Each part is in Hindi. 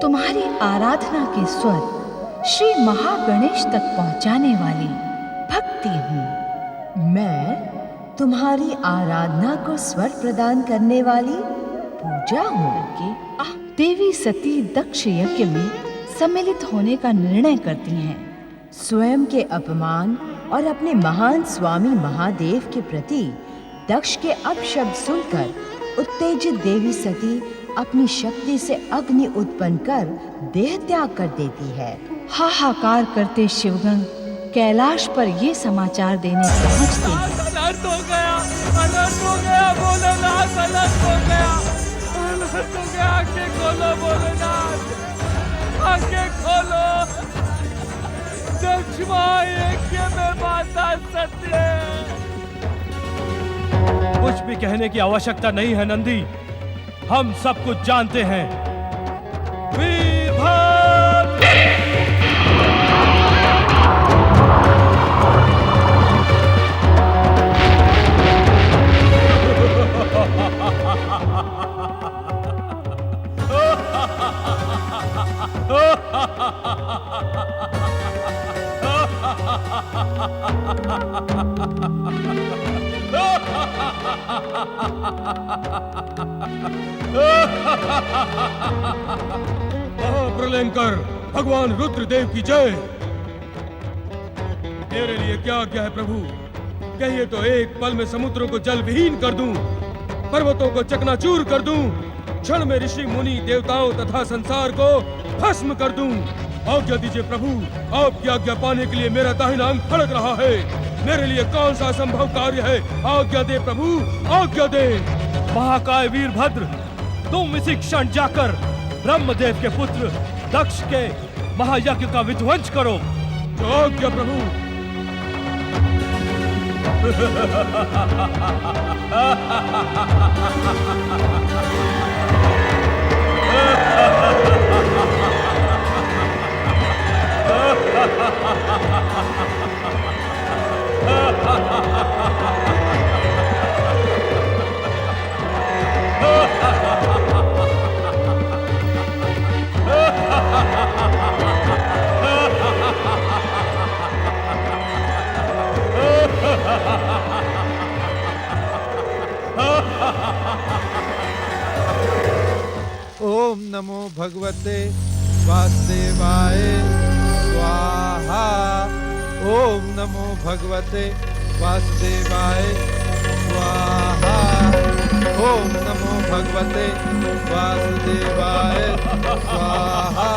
तुम्हारी आराधना के स्वर श्री महागणेश तक पहुंचाने वाली भक्ति हूँ। मैं तुम्हारी आराधना को स्वर प्रदान करने वाली पूजा हूँ। देवी सती दक्ष यज्ञ में सम्मिलित होने का निर्णय करती हैं। स्वयं के अपमान और अपने महान स्वामी महादेव के प्रति दक्ष के अपशब्द सुनकर उत्तेजित देवी सती अपनी शक्ति से अग्नि उत्पन्न कर देह त्याग कर देती है। हाहाकार करते शिवगण कैलाश पर ये समाचार देने पहुंचते हैं। अनर्थ हो गया, अनर्थ हो गया, भोलेनाथ, अनर्थ हो गया, अनर्थ हो गया। आंखें खोलो भोलेनाथ, आंखें खोलो। दक्ष यज्ञ में माता सत्य। कुछ भी कहने की आवश्यकता नहीं है नंदी, हम सब कुछ जानते हैं। वीरभद्र! महाप्रलयंकर भगवान रुद्रदेव की जय। मेरे लिए क्या आज्ञा है प्रभु? कहिए तो एक पल में समुद्रों को जल विहीन कर दूं, पर्वतों को चकनाचूर कर दूं, क्षण में ऋषि मुनि देवताओं तथा संसार को भस्म कर दूं। आज्ञा दीजिए प्रभु, आपकी आज्ञा पाने के लिए मेरा दाहिना अंग फड़क रहा है। मेरे लिए कौन सा असंभव कार्य है? आज्ञा दे प्रभु, आज्ञा दे। महाकाय वीरभद्र, तुम इसी क्षण जाकर ब्रह्मदेव के पुत्र दक्ष के महायज्ञ का विध्वंस करो। जो आज्ञा प्रभु। ओम नमो भगवते वासुदेवाय स्वाहा। ओम नमो भगवते वासुदेवाय स्वाहा। ओम नमो भगवते वासुदेवाय स्वाहा।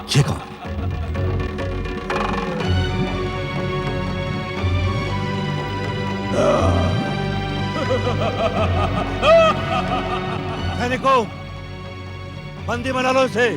ये कौन? सैनिकों, बंदी बना लो इसे।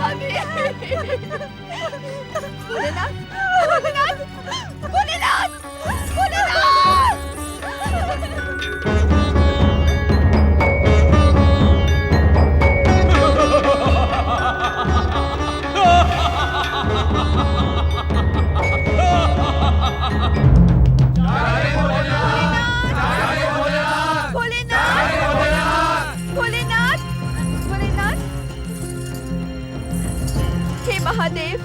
स्वामी। भोलेनाथ, भोलेनाथ, भोलेनाथ, भोलेनाथ। महादेव,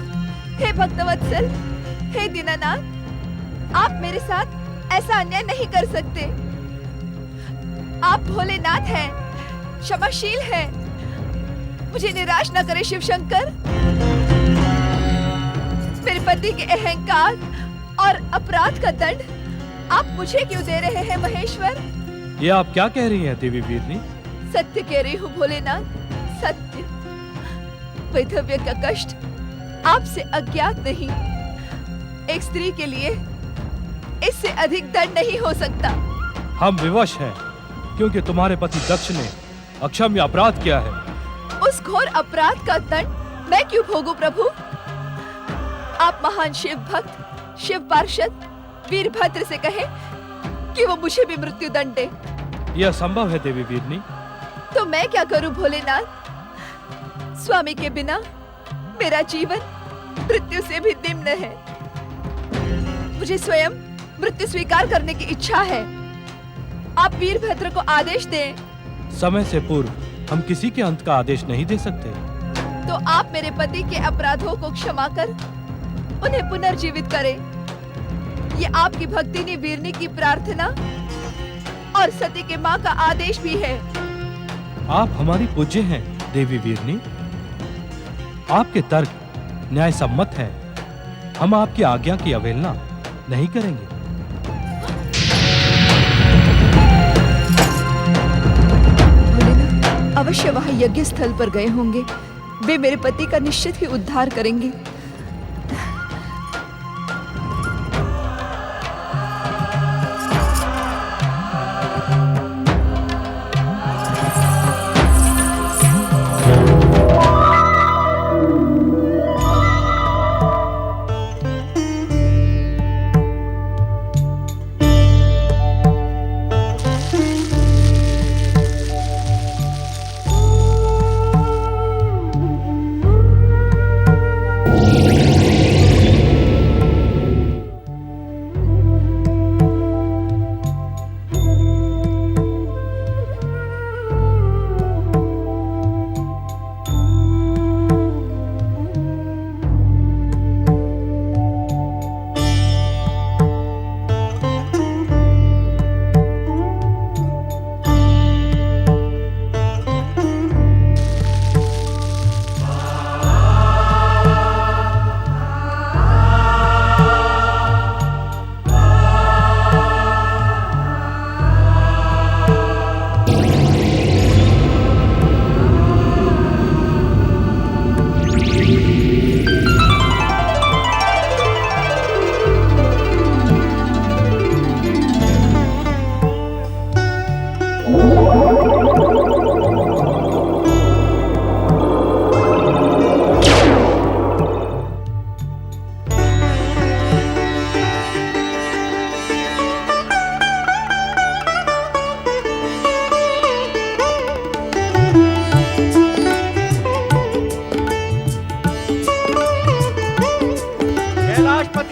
हे भक्तवत्सल, हे दीनानाथ, आप मेरे साथ ऐसा अन्याय नहीं कर सकते। आप भोलेनाथ हैं, क्षमाशील हैं। मुझे निराश न करे शिव शंकर। मेरे पति के अहंकार और अपराध का दंड आप मुझे क्यों दे रहे हैं महेश्वर? ये आप क्या कह रही हैं देवी वीरनी? सत्य कह रही हूँ भोलेनाथ, सत्य। वैधव्य का कष्ट आपसे अज्ञात नहीं। एक स्त्री के लिए इससे अधिक दंड नहीं हो सकता। हम विवश हैं क्योंकि तुम्हारे पति दक्ष ने अक्षम्य अपराध किया है। उस घोर अपराध का दंड मैं क्यों भोगूं प्रभु? आप महान शिव भक्त, शिव पार्षद वीरभद्र से कहें कि वो मुझे भी मृत्यु दंड दे। यह संभव है देवी वीरनी। तो मैं क्या करूं भोलेनाथ? स्वामी के बिना मेरा जीवन मृत्यु से भी निम्न है। मुझे स्वयं मृत्यु स्वीकार करने की इच्छा है। आप वीरभद्र को आदेश दें। समय से पूर्व हम किसी के अंत का आदेश नहीं दे सकते। तो आप मेरे पति के अपराधों को क्षमा कर उन्हें पुनर्जीवित करें। ये आपकी भक्तिनी वीरनी की प्रार्थना और सती के माँ का आदेश भी है। आप हमारी पूज्य हैं देवी वीरनी। आपके तर्क न्याय सम्मत है। हम आपकी आज्ञा की अवहेलना नहीं करेंगे। भोलेनाथ अवश्य वहां यज्ञ स्थल पर गए होंगे। वे मेरे पति का निश्चित ही उद्धार करेंगे।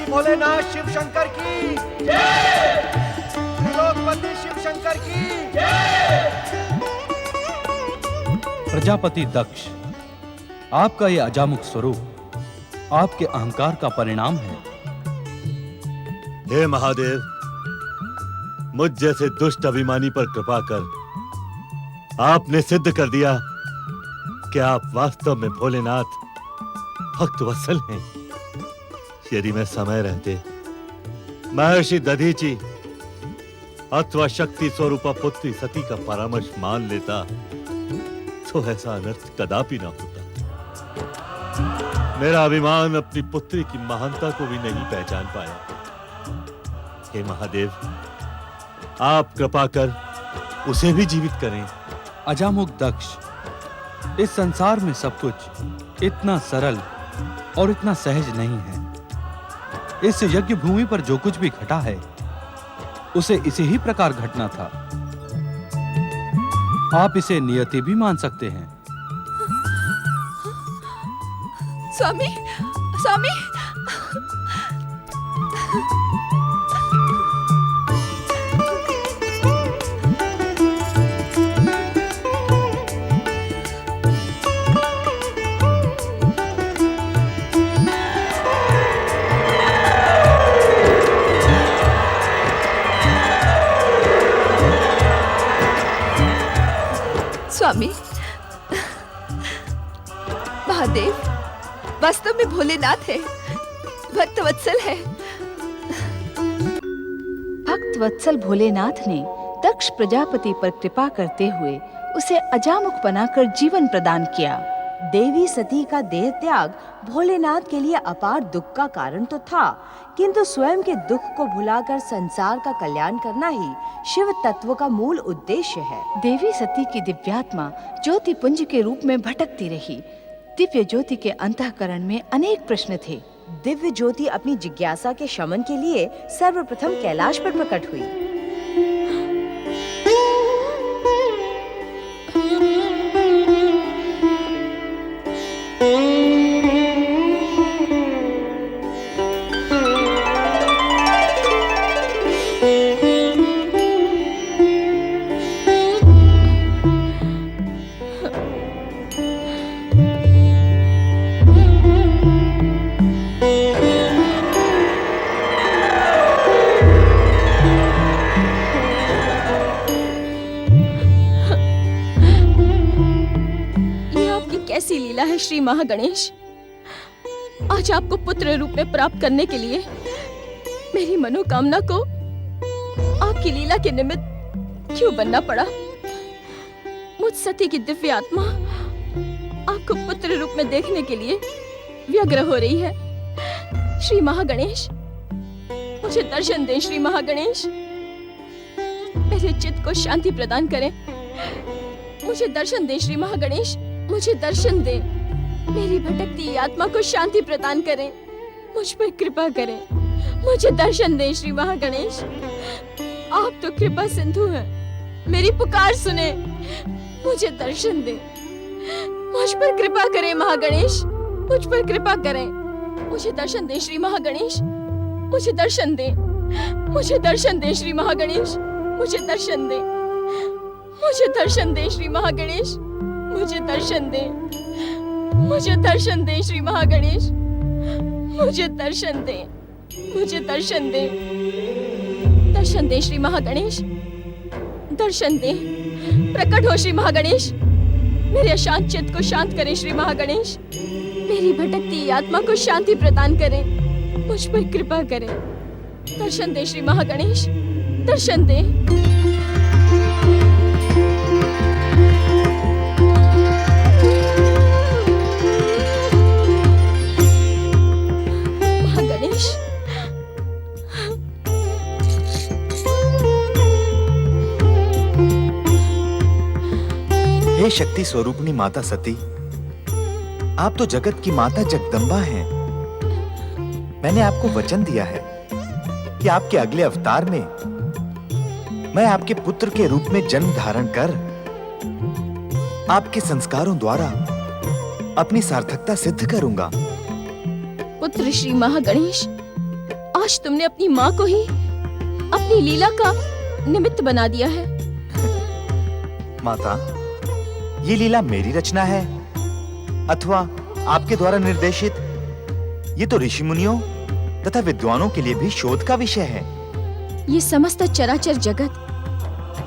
भोलेनाथ शिव शंकर की जय। त्रिलोकपति शिव शंकर की जय। प्रजापति दक्ष, आपका ये अजामुख स्वरूप आपके अहंकार का परिणाम है। हे महादेव, मुझ जैसे दुष्ट अभिमानी पर कृपा कर आपने सिद्ध कर दिया कि आप वास्तव में भोलेनाथ भक्त वत्सल हैं। यदि मैं समय रहते महर्षि दधीचि अथवा शक्ति स्वरूपा पुत्री सती का परामर्श मान लेता तो ऐसा अनर्थ कदापि ना होता। मेरा अभिमान अपनी पुत्री की महानता को भी नहीं पहचान पाया। हे महादेव, आप कृपा कर उसे भी जीवित करें। अजामुख दक्ष, इस संसार में सब कुछ इतना सरल और इतना सहज नहीं है। इस यज्ञ भूमि पर जो कुछ भी घटा है उसे इसी ही प्रकार घटना था। आप इसे नियति भी मान सकते हैं। स्वामी, स्वामी, स्वामी, महादेव वास्तव में भोलेनाथ है, भक्त वत्सल है। भक्त वत्सल भोलेनाथ ने दक्ष प्रजापति पर कृपा करते हुए उसे अजामुख बनाकर जीवन प्रदान किया। देवी सती का देह त्याग भोलेनाथ के लिए अपार दुख का कारण तो था, किंतु स्वयं के दुख को भुलाकर संसार का कल्याण करना ही शिव तत्व का मूल उद्देश्य है। देवी सती की दिव्यात्मा ज्योति पुंज के रूप में भटकती रही। दिव्य ज्योति के अंतःकरण में अनेक प्रश्न थे। दिव्य ज्योति अपनी जिज्ञासा के शमन के लिए सर्वप्रथम कैलाश पर प्रकट हुई। कैसी लीला है श्री महागणेश। आज आपको पुत्र रूप में प्राप्त करने के लिए मेरी मनोकामना को आपकी लीला के निमित्त क्यों बनना पड़ा। मुझ सती की दिव्य आत्मा आपको पुत्र रूप में देखने के लिए व्यग्र हो रही है। श्री महागणेश, मुझे दर्शन दें। श्री महागणेश, मेरे चित्त को शांति प्रदान करें। मुझे दर्शन दें। श्री महागणेश, मुझे दर्शन दे। मेरी भटकती आत्मा को शांति प्रदान करें। मुझ पर कृपा करें। मुझे दर्शन दे। श्री महागणेश, आप तो कृपा सिंधु हैं, मेरी पुकार सुने। मुझे दर्शन दे। मुझ पर कृपा करें महागणेश, मुझ पर कृपा करें। मुझे दर्शन दे। श्री महागणेश, मुझे दर्शन दे। मुझे दर्शन दे। श्री महागणेश, मुझे दर्शन दे। मुझे दर्शन दे। श्री महागणेश, मुझे दर्शन दे। मुझे दर्शन दे। श्री महागणेश, मुझे दर्शन दे। मुझे दर्शन दे। दर्शन दे श्री महागणेश, दर्शन दे। प्रकट हो श्री महागणेश, मेरे अशांत चित्त को शांत करें। श्री महागणेश, मेरी भटकती आत्मा को शांति प्रदान करें। मुझ पर कृपा करें। दर्शन दे श्री महागणेश, दर्शन दे। हे शक्ति स्वरूपिणी माता सती, आप तो जगत की माता जगदम्बा हैं। मैंने आपको वचन दिया है कि आपके अगले अवतार में मैं आपके पुत्र के रूप में जन्म धारण कर आपके संस्कारों द्वारा अपनी सार्थकता सिद्ध करूंगा। पुत्र श्री महागणेश, आज तुमने अपनी माँ को ही अपनी लीला का निमित्त बना दिया है। माता, ये लीला मेरी रचना है अथवा आपके द्वारा निर्देशित? ये तो ऋषि मुनियों तथा विद्वानों के लिए भी शोध का विषय है। ये समस्त चराचर जगत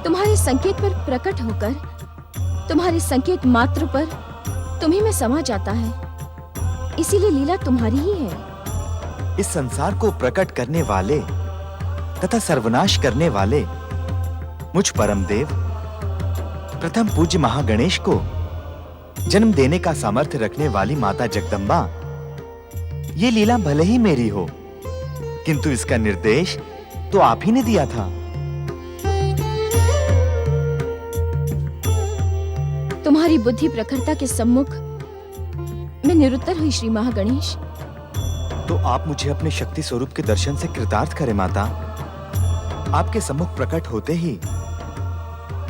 तुम्हारे संकेत पर प्रकट होकर तुम्हारे संकेत मात्र पर तुम्ही में समा जाता है। इसीलिए लीला तुम्हारी ही है। इस संसार को प्रकट करने वाले तथा सर्वनाश करने वाले मुझ परमदेव प्रथम पूज्य महागणेश को जन्म देने का सामर्थ्य रखने वाली माता जगदम्बा, ये लीला भले ही मेरी हो, किंतु इसका निर्देश तो आप ही ने दिया था। तुम्हारी बुद्धि प्रखरता के सम्मुख मैं मैं निरुत्तर हुई श्री महागणेश। तो आप मुझे अपने शक्ति स्वरूप के दर्शन से कृतार्थ करें माता। आपके सम्मुख प्रकट होते ही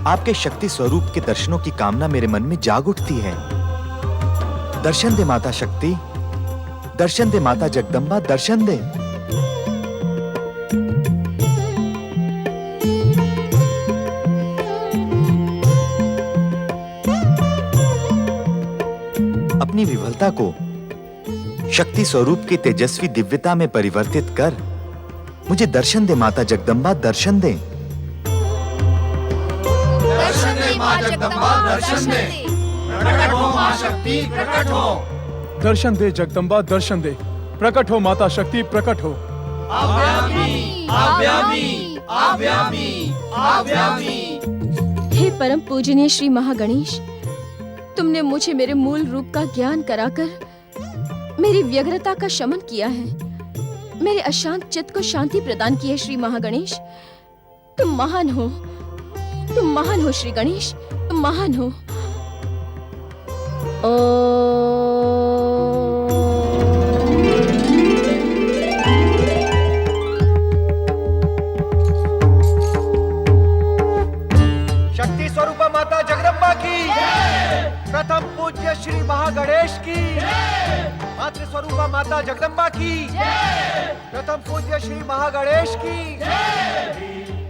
आपके शक्ति स्वरूप के दर्शनों की कामना मेरे मन में जाग उठती है। दर्शन दे माता शक्ति, दर्शन दे माता जगदम्बा, दर्शन दे। अपनी विफलता को शक्ति स्वरूप की तेजस्वी दिव्यता में परिवर्तित कर मुझे दर्शन दे माता जगदम्बा, दर्शन दे। दर्शन दे मां जगदम्बा, दर्शन दे। प्रकट हो मां शक्ति, प्रकट हो। दर्शन दे जगदम्बा, दर्शन दे। प्रकट हो माता शक्ति, प्रकट हो। आव्यामी, आव्यामी, आव्यामी, आव्यामी। हे परम पूजनीय श्री महागणेश, तुमने मुझे मेरे मूल रूप का ज्ञान कराकर मेरी व्यग्रता का शमन किया है। मेरे अशांत चित्त को शांति प्रदान की है श्री महागणेश। तुम महान हो, तुम महान हो श्री गणेश, तुम महान हो। शक्ति स्वरूपा माता जगदम्बा की, प्रथम पूज्य श्री महागणेश की, मातृ स्वरूपा माता जगदम्बा की, प्रथम पूज्य श्री महागणेश की।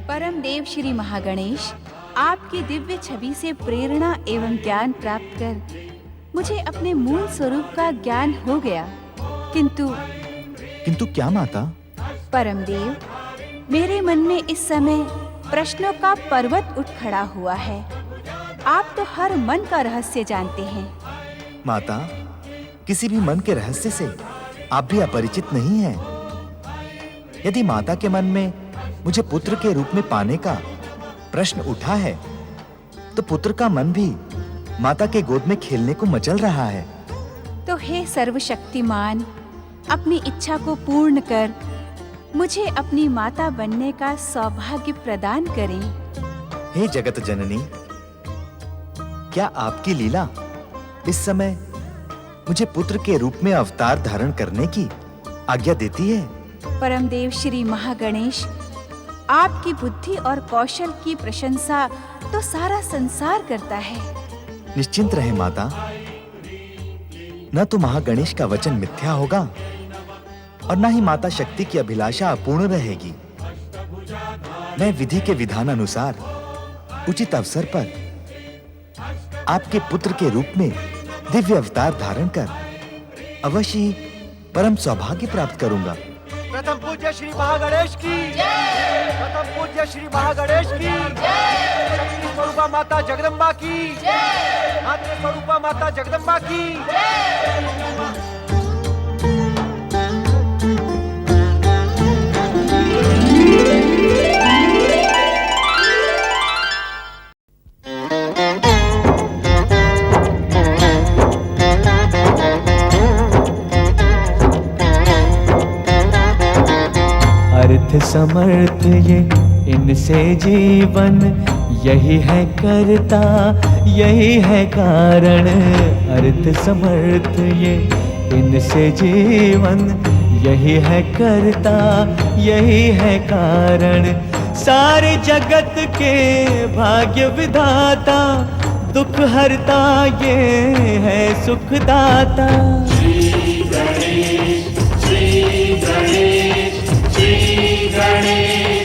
परम देव श्री महागणेश, आपकी दिव्य छवि से प्रेरणा एवं ज्ञान प्राप्त कर मुझे अपने मूल स्वरूप का ज्ञान हो गया। किंतु क्या माता? परम देव, मेरे मन में इस समय प्रश्नों का पर्वत उठ खड़ा हुआ है। आप तो हर मन का रहस्य जानते हैं। माता, किसी भी मन के रहस्य से आप भी अपरिचित नहीं हैं। यदि माता के मन में मुझे पुत्र के रूप में पाने का प्रश्न उठा है, तो पुत्र का मन भी माता के गोद में खेलने को मचल रहा है। तो हे सर्वशक्तिमान, अपनी इच्छा को पूर्ण कर मुझे अपनी माता बनने का सौभाग्य प्रदान करें। हे जगत जननी, क्या आपकी लीला इस समय मुझे पुत्र के रूप में अवतार धारण करने की आज्ञा देती है? परमदेव श्री महागणेश, आपकी बुद्धि और कौशल की प्रशंसा तो सारा संसार करता है। निश्चिंत रहे माता, न तो महागणेश का वचन मिथ्या होगा और न ही माता शक्ति की अभिलाषा अपूर्ण रहेगी। मैं विधि के विधान अनुसार उचित अवसर पर आपके पुत्र के रूप में दिव्य अवतार धारण कर अवश्य ही परम सौभाग्य प्राप्त करूंगा। प्रथम पूज्य श्री महागणेश की, प्रथम पूज्य श्री महागणेश की, शक्ति स्वरूपा माता जगदम्बा की, मातृ स्वरूपा माता जगदम्बा की। अर्थ समर्थ ये इनसे जीवन, यही है करता यही है कारण। अर्थ समर्थ ये इनसे जीवन, यही है करता यही है कारण। सारे जगत के भाग्य विधाता, दुख हरता ये है सुखदाता। श्री गणेश, श्री गणेश, श्री गणेश।